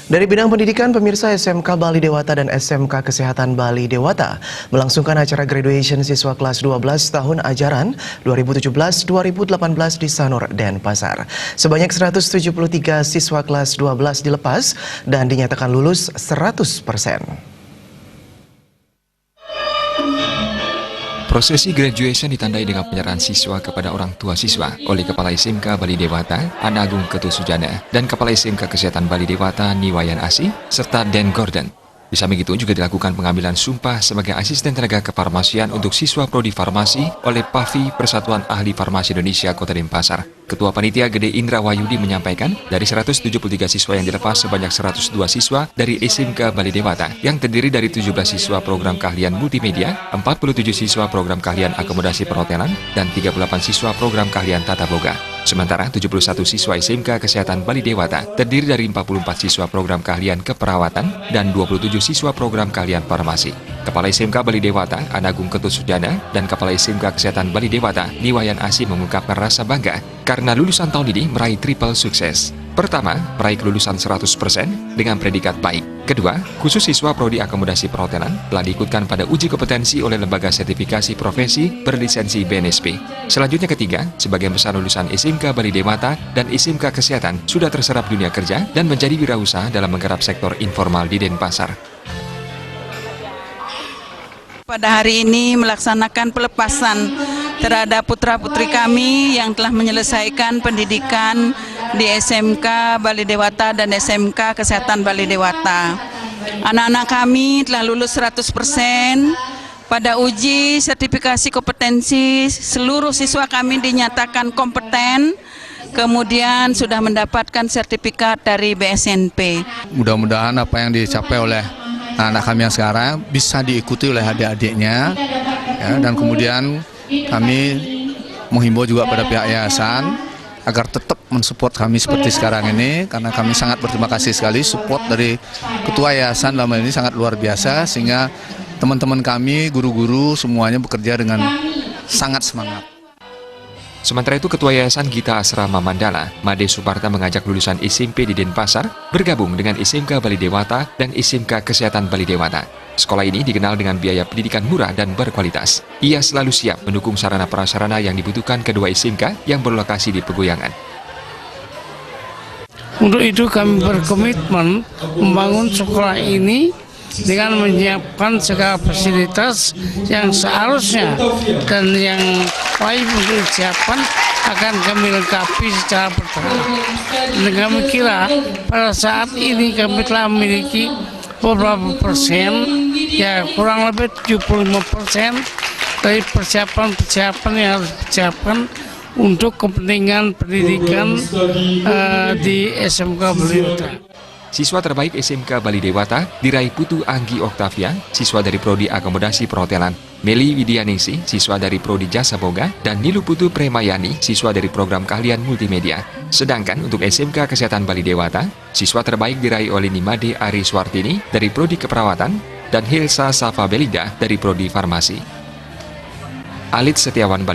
Dari bidang pendidikan, pemirsa SMK Bali Dewata dan SMK Kesehatan Bali Dewata melangsungkan acara graduation siswa kelas 12 tahun ajaran 2017-2018 di Sanur, Denpasar. Sebanyak 173 siswa kelas 12 dilepas dan dinyatakan lulus 100%. Prosesi graduation ditandai dengan penyerahan siswa kepada orang tua siswa oleh Kepala SMK Bali Dewata, Ana Agung Ketusujana, dan Kepala SMK Kesehatan Bali Dewata, Niwayan Asi, serta Dan Gordon. Di samping itu juga dilakukan pengambilan sumpah sebagai asisten tenaga kefarmasian untuk siswa prodi farmasi oleh PAVI Persatuan Ahli Farmasi Indonesia Kota Denpasar. Ketua Panitia Gede Indra Wahyudi menyampaikan, dari 173 siswa yang dilepas sebanyak 102 siswa dari SMK Bali Dewata yang terdiri dari 17 siswa program keahlian multimedia, 47 siswa program keahlian akomodasi perhotelan, dan 38 siswa program keahlian tata boga. Sementara 71 siswa SMK Kesehatan Bali Dewata terdiri dari 44 siswa program keahlian keperawatan dan 27 siswa program keahlian farmasi. Kepala SMK Bali Dewata, Ana Agung Ketusujana, dan Kepala SMK Kesehatan Bali Dewata, Niwayan Asi mengungkapkan rasa bangga karena lulusan tahun ini meraih triple sukses. Pertama, meraih kelulusan 100% dengan predikat baik. Kedua, khusus siswa prodi akomodasi perhotelan telah diikutkan pada uji kompetensi oleh Lembaga Sertifikasi Profesi berlisensi BNSP. Selanjutnya ketiga, sebagian besar lulusan SMK Bali Dewata dan SMK Kesehatan sudah terserap dunia kerja dan menjadi wirausaha dalam menggarap sektor informal di Denpasar. Pada hari ini melaksanakan pelepasan terhadap putra-putri kami yang telah menyelesaikan pendidikan di SMK Bali Dewata dan SMK Kesehatan Bali Dewata. Anak-anak kami telah lulus 100%. Pada uji sertifikasi kompetensi, seluruh siswa kami dinyatakan kompeten, kemudian sudah mendapatkan sertifikat dari BSNP. Mudah-mudahan apa yang dicapai oleh anak kami yang sekarang bisa diikuti oleh adik-adiknya, ya, dan kemudian kami menghimbau juga pada pihak yayasan agar tetap mensupport kami seperti sekarang ini, karena kami sangat berterima kasih sekali support dari ketua yayasan dalam hal ini sangat luar biasa, sehingga teman-teman kami, guru-guru semuanya bekerja dengan sangat semangat. Sementara itu, Ketua Yayasan Gita Asrama Mandala, Made Suparta, mengajak lulusan SMP di Denpasar bergabung dengan SMK Bali Dewata dan SMK Kesehatan Bali Dewata. Sekolah ini dikenal dengan biaya pendidikan murah dan berkualitas. Ia selalu siap mendukung sarana prasarana yang dibutuhkan kedua SMK yang berlokasi di Pegoyangan. Untuk itu kami berkomitmen membangun sekolah ini dengan menyiapkan segala fasilitas yang seharusnya dan yang wajib untuk disiapkan akan kami lengkapi secara bertahap. Dan kami kira pada saat ini kami telah memiliki beberapa persen, ya kurang lebih 75% dari persiapan yang harus disiapkan untuk kepentingan pendidikan di SMK Bali Dewata. Siswa terbaik SMK Bali Dewata diraih Putu Anggi Oktavia, siswa dari Prodi Akomodasi Perhotelan, Meli Widianingsi, siswa dari Prodi Jasa Boga, dan Nilu Putu Premayani, siswa dari Program Keahlian Multimedia. Sedangkan untuk SMK Kesehatan Bali Dewata, siswa terbaik diraih oleh Nimade Ari Swartini dari Prodi Keperawatan dan Hilsa Safa Belinda dari Prodi Farmasi. Alit Setiawan Bali.